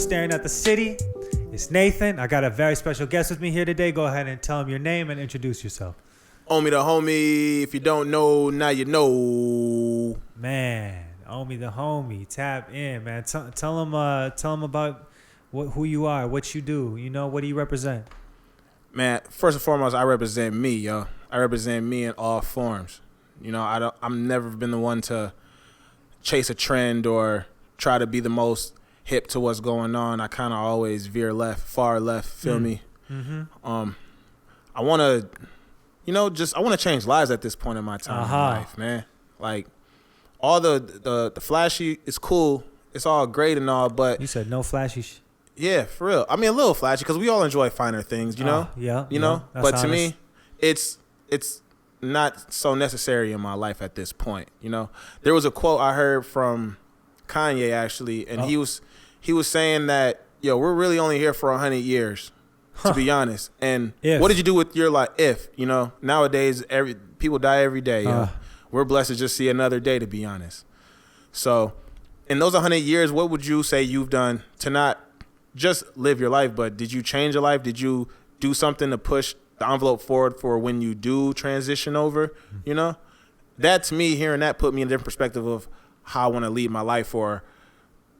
Staring at the City. It's Nathan. I got a very special guest with me here today. Go ahead and tell him your name and introduce yourself. Omie Tha Homie. If you don't know, now you know. Man, Omie Tha Homie. Tap in, man. Tell him about who you are, what you do. You know, what do you represent? Man, first and foremost, I represent me, yo. I represent me in all forms. You know, I'm never been the one to chase a trend or try to be the most hip to what's going on. I kind of always veer left, far left, feel me? Mm-hmm. I want to, I want to change lives at this point in my time in life, man. Like, all the flashy is cool. It's all great and all, but... You said no flashy yeah, for real. I mean, a little flashy because we all enjoy finer things, you know? Yeah. You know? But honest. To me, it's not so necessary in my life at this point, you know? There was a quote I heard from Kanye, actually, and he was saying that, yo, we're really only here for 100 years, to be honest. And what did you do with your life? Nowadays, people die every day. We're blessed to just see another day, to be honest. So in those 100 years, what would you say you've done to not just live your life, but did you change your life? Did you do something to push the envelope forward for when you do transition over? You know, that to me, hearing that put me in a different perspective of how I want to lead my life or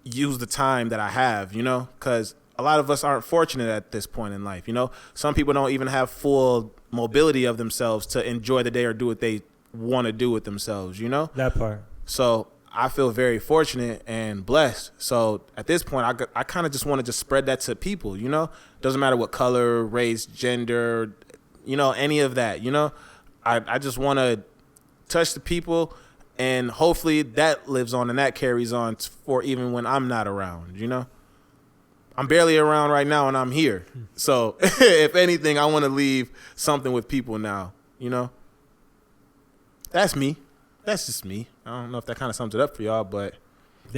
use the time that I have, you know, because a lot of us aren't fortunate at this point in life. You know, some people don't even have full mobility of themselves to enjoy the day or do what they want to do with themselves, you know, that part. So I feel very fortunate and blessed. So at this point, I kind of just want to just spread that to people, you know, doesn't matter what color, race, gender, you know, any of that, you know, I just want to touch the people. And hopefully that lives on and that carries on for even when I'm not around, you know? I'm barely around right now and I'm here. So if anything, I want to leave something with people now, you know? That's me. That's just me. I don't know if that kind of sums it up for y'all, but...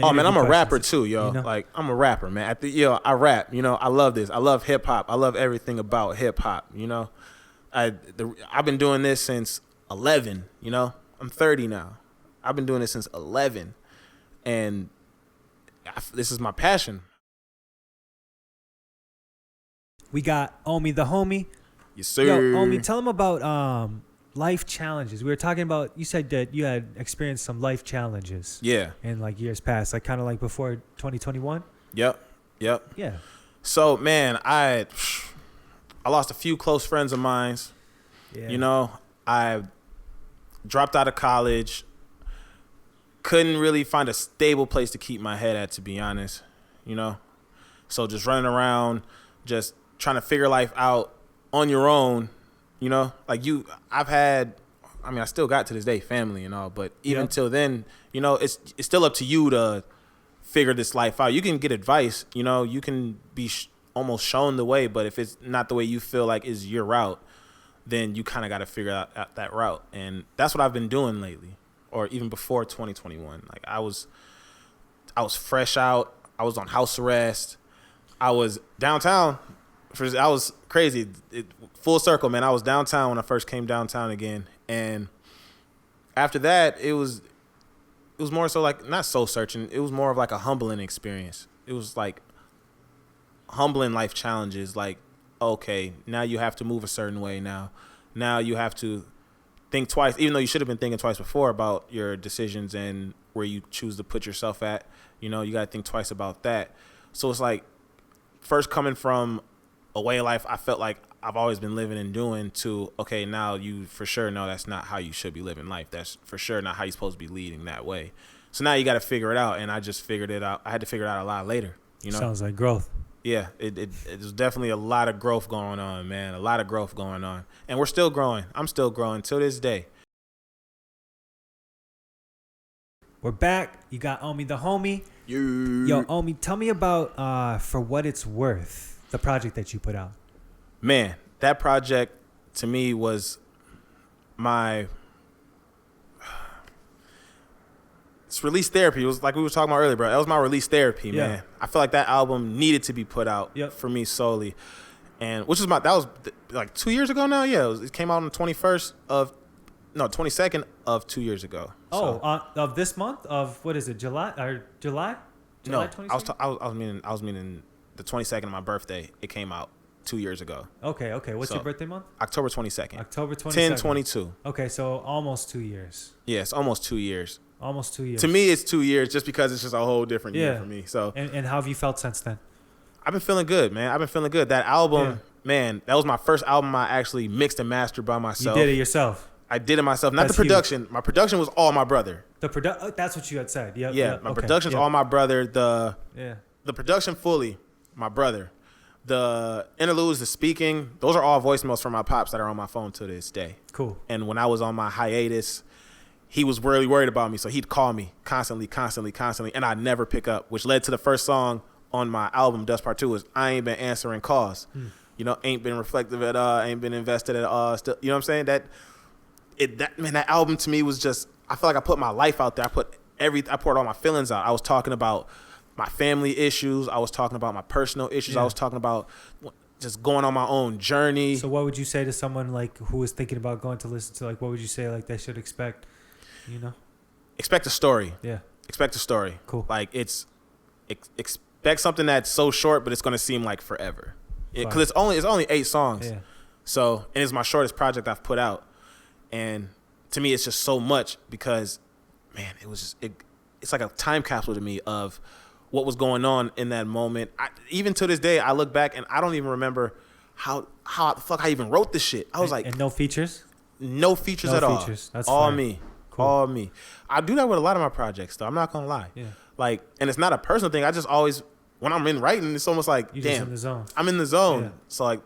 I'm a rapper too, yo. You know? Like, I'm a rapper, man. I rap, you know? I love this. I love hip-hop. I love everything about hip-hop, you know? I've been doing this since 11, you know? I'm 30 now. I've been doing this since 11, and this is my passion. We got Omie Tha Homie. Yes, sir. Yo, Omie, tell him about life challenges. We were talking about, you said that you had experienced some life challenges. Yeah. In like years past, like kind of like before 2021. Yep. Yeah. So, man, I lost a few close friends of mine. Yeah. You know, I dropped out of college. Couldn't really find a stable place to keep my head at, to be honest, you know? So just running around, just trying to figure life out on your own, you know? Like I still got to this day family and all, but even until then, you know, it's still up to you to figure this life out. You can get advice, you know? You can be almost shown the way, but if it's not the way you feel like is your route, then you kind of got to figure out that route. And that's what I've been doing lately. Or even before 2021, like I was fresh out. I was on house arrest. I was downtown. I was crazy. Full circle, man. I was downtown when I first came downtown again, and after that, it was more so like not soul searching. It was more of like a humbling experience. It was like humbling life challenges. Like, okay, now you have to move a certain way. Now you have to think twice, even though you should have been thinking twice before about your decisions and where you choose to put yourself at. You know, you got to think twice about that. So it's like first coming from a way of life I felt like I've always been living and doing to, okay, now you for sure know that's not how you should be living life. That's for sure not how you're supposed to be leading that way. So now you got to figure it out. And I just figured it out. I had to figure it out a lot later, you know? Sounds like growth. Yeah, it was definitely a lot of growth going on, man. A lot of growth going on. And we're still growing. I'm still growing till this day. We're back. You got Omie Tha Homie. Yo, Omie, tell me about For What It's Worth, the project that you put out. Man, that project to me was my... It's release therapy. It was like we were talking about earlier, bro. That was my release therapy, man. I feel like that album needed to be put out for me solely. And that was like 2 years ago now. Yeah, it came out on the 22nd of 2 years ago. Oh, of this month of what is it? July or July? No, 22nd? I was meaning the 22nd of my birthday, it came out 2 years ago. Okay. What's your birthday month? October 22nd. October 22nd. 10/22. Okay, so almost 2 years. Yeah, it's almost 2 years. Almost 2 years. To me, it's 2 years just because it's just a whole different year for me. So. And how have you felt since then? I've been feeling good, man. I've been feeling good. That album, man, that was my first album I actually mixed and mastered by myself. You did it yourself. I did it myself. Not the production. Huge. My production was all my brother. That's what you had said. Yep, yeah. My production's all my brother. The production fully, my brother. The interludes, the speaking, those are all voicemails from my pops that are on my phone to this day. Cool. And when I was on my hiatus, he was really worried about me, so he'd call me constantly, and I'd never pick up, which led to the first song on my album, Dust Part 2, was I Ain't Been Answering Calls. You know, ain't been reflective at all, ain't been invested at all. Still, you know what I'm saying? That album to me was just, I feel like I put my life out there. I poured all my feelings out. I was talking about my family issues. I was talking about my personal issues. I was talking about just going on my own journey. So what would you say to someone like who is thinking about going to listen to, like, what would you say like they should expect, you know? Expect a story. Yeah. Expect a story. Cool. Like expect something that's so short, but it's going to seem like forever. Because it's only 8 songs. Yeah. So, and it's my shortest project I've put out. And to me, it's just so much because, man, it was just, it's like a time capsule to me of what was going on in that moment. Even to this day, I look back and I don't even remember how the fuck I even wrote this shit. I was like, and no features? No features at all. That's all fine. Me. Cool. All me. I do that with a lot of my projects, though. I'm not gonna lie. Yeah. Like, and it's not a personal thing. I just always, when I'm in writing, it's almost like, you're just in the zone. I'm in the zone. Yeah. So like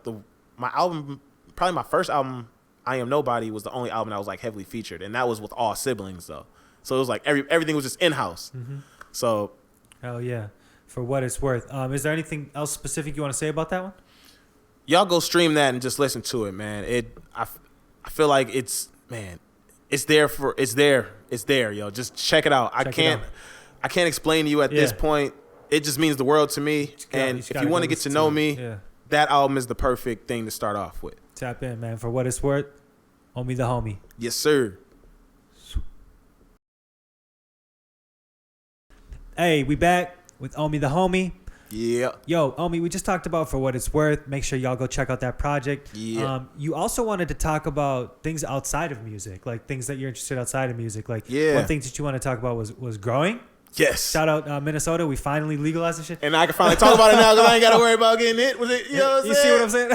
my album, probably my first album, I Am Nobody, was the only album that was like heavily featured, and that was with all siblings though. So it was like everything was just in house. Mm-hmm. So. Hell yeah. For what it's worth. Is there anything else specific you want to say about that one? Y'all go stream that and just listen to it, man. I feel like it's there, yo. Just check it out. I can't explain to you at this point. It just means the world to me. And if you want to get to know me, that album is the perfect thing to start off with. Tap in, man. For what it's worth, Omie Tha Homie. Yes, sir. Hey, we back with Omie Tha Homie. Yeah. Yo, Omie, we just talked about For What It's Worth. Make sure y'all go check out that project. Yeah. You also wanted to talk about things outside of music, like things that you're interested outside of music. Like, one thing that you want to talk about was growing. Yes. Shout out Minnesota. We finally legalized this shit. And I can finally talk about it now because I ain't got to worry about getting it. Was it? You know what I'm see what I'm saying?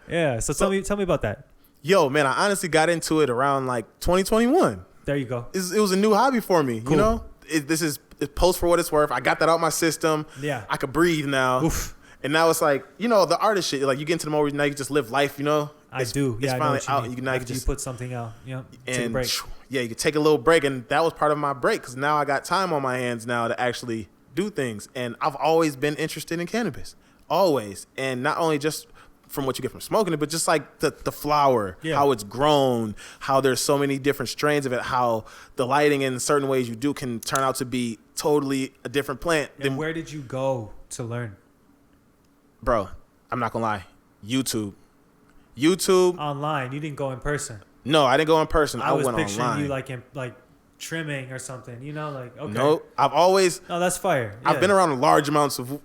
Yeah. So tell me about that. Yo, man, I honestly got into it around like 2021. There you go. It was a new hobby for me. Cool. You know, it's post For What It's Worth. I got that out my system. Yeah. I could breathe now. Oof. And now it's like, you know, the artist shit. Like you get into the mode where now you just live life. You know. It's finally out. You can just put something out. You know, take a break. Yeah, you can take a little break, and that was part of my break because now I got time on my hands now to actually do things. And I've always been interested in cannabis, always, and not only just from what you get from smoking it, but just like the flower, how it's grown, how there's so many different strains of it, how the lighting in certain ways you do can turn out to be totally a different plant. And where did you go to learn? Bro, I'm not gonna lie, YouTube. Online. You didn't go in person. No, I didn't go in person. I went online. I was picturing you like trimming or something. You know, like okay. No, I've always. No, that's fire. I've been around large amounts of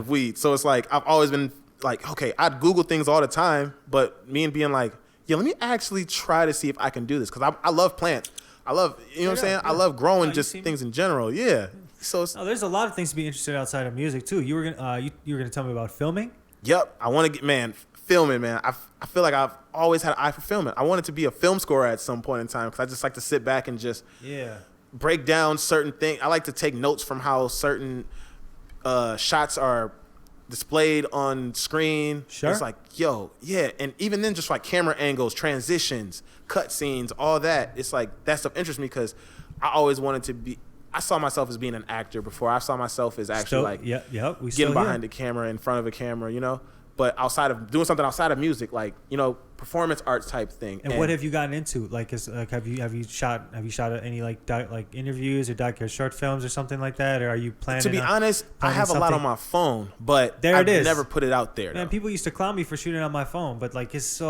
weed, so it's like I've always been like, okay, I'd Google things all the time, but me and being like, yeah, let me actually try to see if I can do this because I love plants. I love, you know what I'm saying? Yeah. I love growing just things in general. Yeah. So there's a lot of things to be interested outside of music too. You were gonna tell me about filming. Yep, I want to get filming, man. I feel like I've always had an eye for filming. I wanted to be a film scorer at some point in time because I just like to sit back and just break down certain things. I like to take notes from how certain shots are displayed on screen. Sure. It's like, yo, yeah. And even then just like camera angles, transitions, cut scenes, all that. It's like that stuff interests me because I always wanted to be, I saw myself as being an actor before. I saw myself as actually getting behind the camera, in front of a camera, you know? But outside of doing something outside of music, like, you know, performance arts type thing. And what have you gotten into? Like, have you shot any like interviews or short films or something like that? Or are you planning? To be honest, I have a lot on my phone, but I've never put it out there. Man, people used to clown me for shooting on my phone, but like it's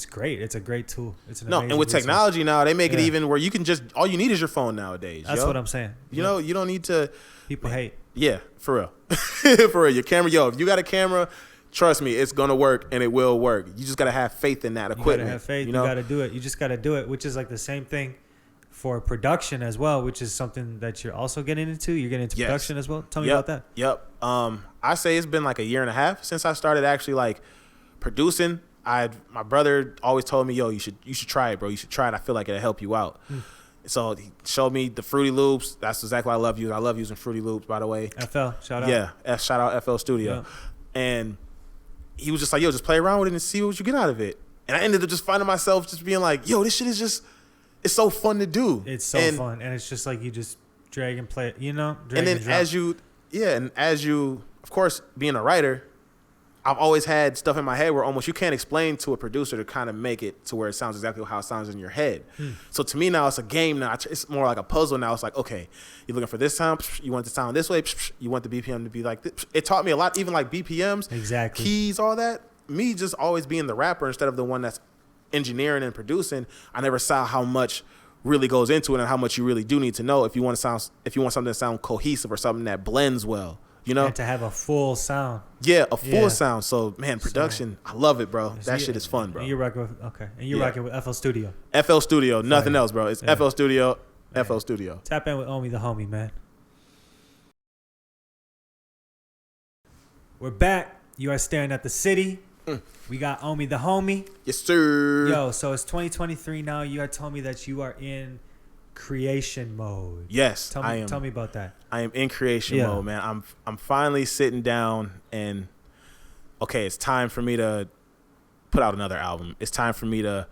great. It's a great tool. It's an amazing and with resource. Technology now, they make it even where you can just all you need is your phone nowadays. That's what I'm saying. You know, you don't need to People hate. Yeah, for real. For real. Your camera, if you got a camera, trust me, it's going to work and it will work. You just got to have faith in that equipment. You got to have faith. You got to do it. You just got to do it, which is like the same thing for production as well, which is something that you're also getting into. You're getting into production as well. Tell me about that. Yep. I say it's been like a year and a half since I started actually like producing. My brother always told me, yo, you should try it, bro. You should try it. I feel like it'll help you out. So he showed me the Fruity Loops. That's exactly what I love using. I love using Fruity Loops, by the way. FL, shout out. Yeah, shout out FL Studio. Yeah. And he was just like, yo, just play around with it and see what you get out of it. And I ended up just finding myself just being like, yo, this shit is just, it's so fun to do. It's so fun. And it's just like you just drag and play it, you know? And then as you, of course, being a writer, I've always had stuff in my head where almost you can't explain to a producer to kind of make it to where it sounds exactly how it sounds in your head. So to me now, it's a game now. It's more like a puzzle now. It's like, okay, you're looking for this sound. You want the sound this way. You want the BPM to be like this. It taught me a lot, even like BPMs, exactly, keys, all that. Me just always being the rapper instead of the one that's engineering and producing. I never saw how much really goes into it and how much you really do need to know if you want something to sound cohesive or something that blends well. You know, and to have a full sound. Yeah, a full sound. So, man, production, I love it, bro. That shit is fun, bro. And you're rocking with, and you're rocking with FL Studio. FL Studio, nothing else, bro. It's FL Studio, FL Studio. Tap in with Omie Tha Homie, man. We're back. You are staring at the city. We got Omie Tha Homie. Yes, sir. Yo, so it's 2023 now. You had told me that you are in creation mode. Yes, I am. Tell me about that. I am in creation mode, man. I'm finally sitting down and okay, it's time for me to put out another album. It's time for me to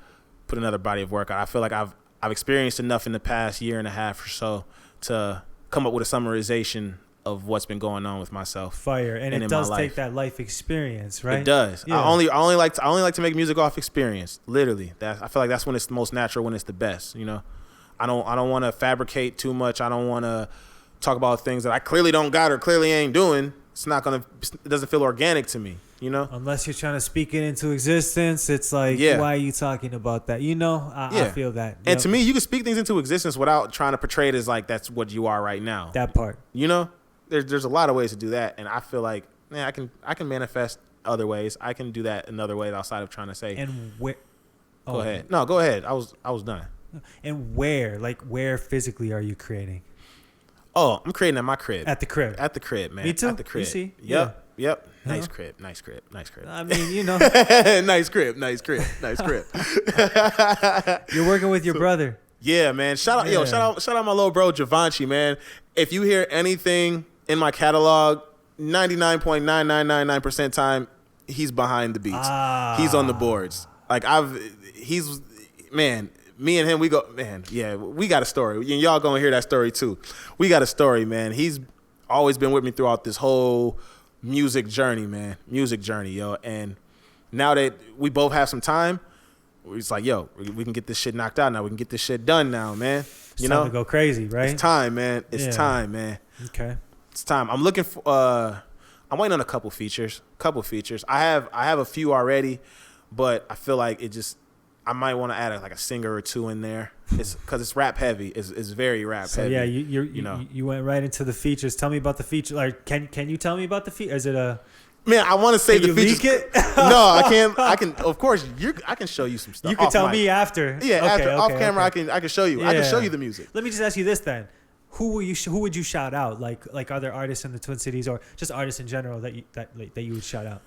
put another body of work out. I feel like I've experienced enough in the past year and a half or so to come up with a summarization of what's been going on with myself. Fire, and it does take that life experience, right? It does. Yeah. I only like to make music off experience. Literally, I feel like that's when it's the most natural, when it's the best. You know. I don't want to fabricate too much. I don't want to talk about things that I clearly don't got or clearly ain't doing. It doesn't feel organic to me, you know? Unless you're trying to speak it into existence, it's like, why are you talking about that? You know, I feel that. And to me, you can speak things into existence without trying to portray it as like that's what you are right now. That part. You know? There's a lot of ways to do that, and I feel like, man, I can manifest other ways. I can do that another way outside of trying to say. And where? Go ahead. No, go ahead. I was done. And where physically are you creating? Oh, I'm creating at my crib. At the crib. At the crib, man. Me too. At the crib. You see? Yep. Yeah. Nice crib. I mean, you know. Nice crib. You're working with your brother. Yeah, man. Shout out my little bro Javanchi, man. If you hear anything in my catalog, 99.9999% time, he's behind the beats. He's on the boards. Like me and him, we got a story. And y'all gonna hear that story too. We got a story, man. He's always been with me throughout this whole music journey, man. Music journey, yo. And now that we both have some time, it's like, yo, we can get this shit knocked out now. We can get this shit done now, man. It's time to go crazy, right? It's time, man. It's time, man. Okay. It's time. I'm looking for I'm waiting on a couple features. I have a few already, but I feel like I might want to add a singer or two in there. It's because it's rap heavy. It's very rap heavy. Yeah, you went right into the features. Tell me about the feature. Like, can you tell me about the feature? Is it a man? I want to say the features. Leak it? No, I can't. I can. Of course, I can show you some stuff. You can tell me after. Yeah, off camera. Okay. I can show you. Yeah. I can show you the music. Let me just ask you this then. Who would you shout out? Like are there artists in the Twin Cities or just artists in general that you would shout out?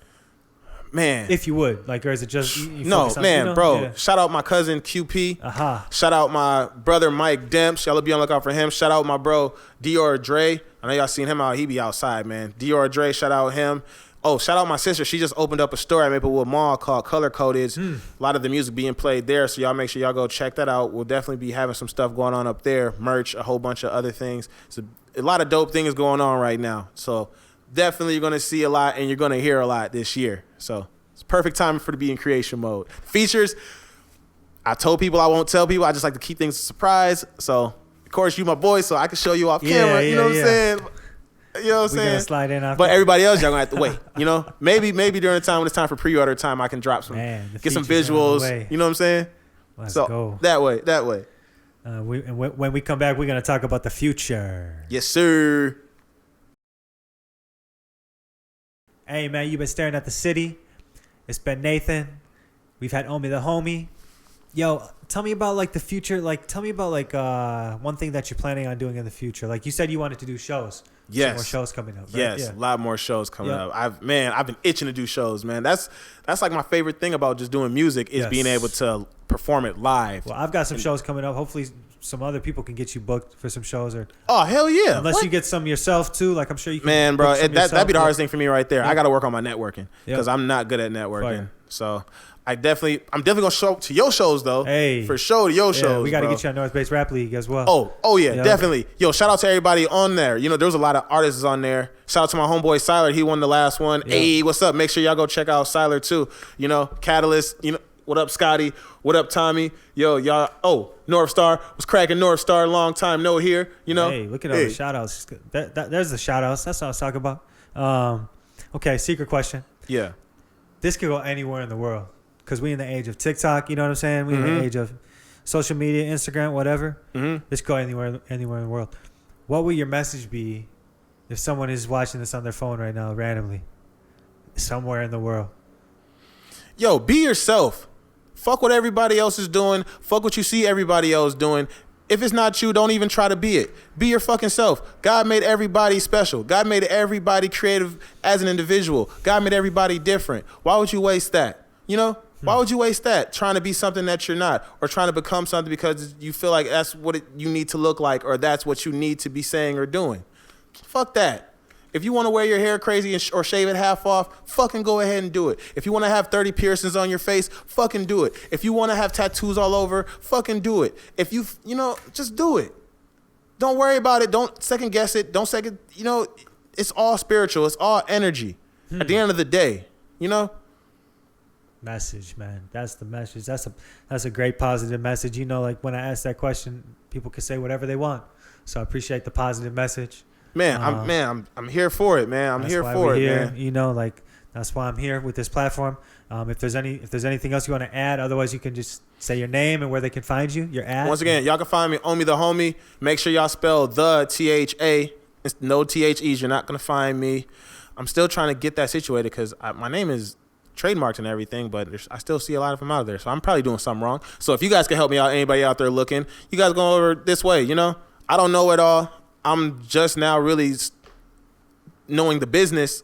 Man, if you would, or is it just bro? Yeah. Shout out my cousin QP. Shout out my brother Mike Demps. Y'all be on the lookout for him. Shout out my bro Dior Dre. I know y'all seen him out. He be outside, man. Dior Dre. Shout out him. Oh, shout out my sister. She just opened up a store at Maplewood Mall called Color Coded. A lot of the music being played there, so y'all make sure y'all go check that out. We'll definitely be having some stuff going on up there, merch, a whole bunch of other things. So a lot of dope things going on right now. So definitely you're going to see a lot and you're going to hear a lot this year. So it's perfect time for to be in creation mode. Features, I told people I won't tell people. I just like to keep things a surprise. So, of course, you my boy, so I can show you off camera. You know what I'm saying? You know what I'm saying? We're gonna slide in after. But everybody else, y'all gonna have to wait. You know, maybe during the time when it's time for pre-order time, I can drop some, get some visuals. You know what I'm saying? Let's go that way. When we come back, we're gonna talk about the future. Yes, sir. Hey, man, you've been staring at the city. It's been Nathan. We've had Omie Tha Homie. Yo, tell me about like the future. Like, tell me about like one thing that you're planning on doing in the future. Like you said, you wanted to do shows. Yes. Some more shows coming up. Right? Yes, Yeah. a lot more shows coming up. I've been itching to do shows, man. That's like my favorite thing about just doing music is being able to perform it live. Well, I've got some shows coming up. Hopefully, some other people can get you booked for some shows, or oh hell yeah! Unless you get some yourself too. Like I'm sure you can. Man, bro, that'd be the hardest yeah. thing for me right there. I got to work on my networking because Yep. I'm not good at networking. Fire. So I'm definitely gonna show up to your shows though. Hey, for sure to your shows. We got to get you on North Base Rap League as well. Oh yeah, definitely. Yo, shout out to everybody on there. You know, there was a lot of artists on there. Shout out to my homeboy Siler. He won the last one. Yeah. Hey, what's up? Make sure y'all go check out Siler too. You know, Catalyst. You know, what up, Scotty? What up, Tommy? Yo, y'all. Oh, North Star was cracking. North Star, long time no here. You know. Hey, look at all the shout outs. There's the shout outs. That's what I was talking about. Okay, secret question. Yeah. This could go anywhere in the world because we in the age of TikTok. You know what I'm saying? We in the age of social media, Instagram, whatever. This could go anywhere in the world. What would your message be if someone is watching this on their phone right now randomly, somewhere in the world? Yo, be yourself. Fuck what everybody else is doing. Fuck what you see everybody else doing. If it's not you, don't even try to be it. Be your fucking self. God made everybody special. God made everybody creative as an individual. God made everybody different. Why would you waste that? You know? Why would you waste that trying to be something that you're not, or trying to become something because you feel like that's what you need to look like, or that's what you need to be saying or doing? Fuck that. If you want to wear your hair crazy or shave it half off, fucking go ahead and do it. If you want to have 30 piercings on your face, fucking do it. If you want to have tattoos all over, fucking do it. If you just do it. Don't worry about it. Don't second guess it. It's all spiritual. It's all energy at the end of the day, you know? Message, man. That's the message. That's a great positive message. You know, like when I ask that question, people can say whatever they want. So I appreciate the positive message. Man, I'm here for it, man. I'm here for it, man. You know, like that's why I'm here with this platform. If there's anything else you want to add, otherwise you can just say your name and where they can find you. Your ad. Once again, y'all can find me Omie Tha Homie. Make sure y'all spell the THA. It's no THEs. You're not gonna find me. I'm still trying to get that situated because my name is trademarked and everything, but I still see a lot of them out there. So I'm probably doing something wrong. So if you guys can help me out, anybody out there looking, you guys go over this way. You know, I don't know it all. I'm just now really knowing the business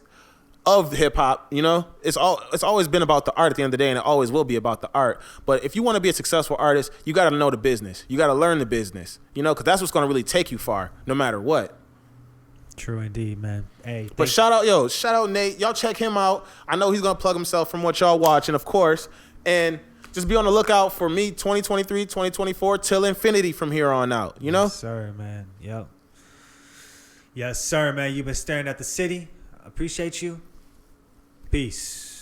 of hip hop. You know, it's always been about the art at the end of the day, and it always will be about the art. But if you want to be a successful artist, you got to know the business. You got to learn the business. You know, because that's what's going to really take you far, no matter what. True indeed, man. Hey, but shout out Nate. Y'all check him out. I know he's gonna plug himself from what y'all watching, of course, and just be on the lookout for me 2023, 2024 till infinity from here on out. You know, yes, sir, man. Yep. Yes, sir, man. You've been staring at the city. I appreciate you. Peace.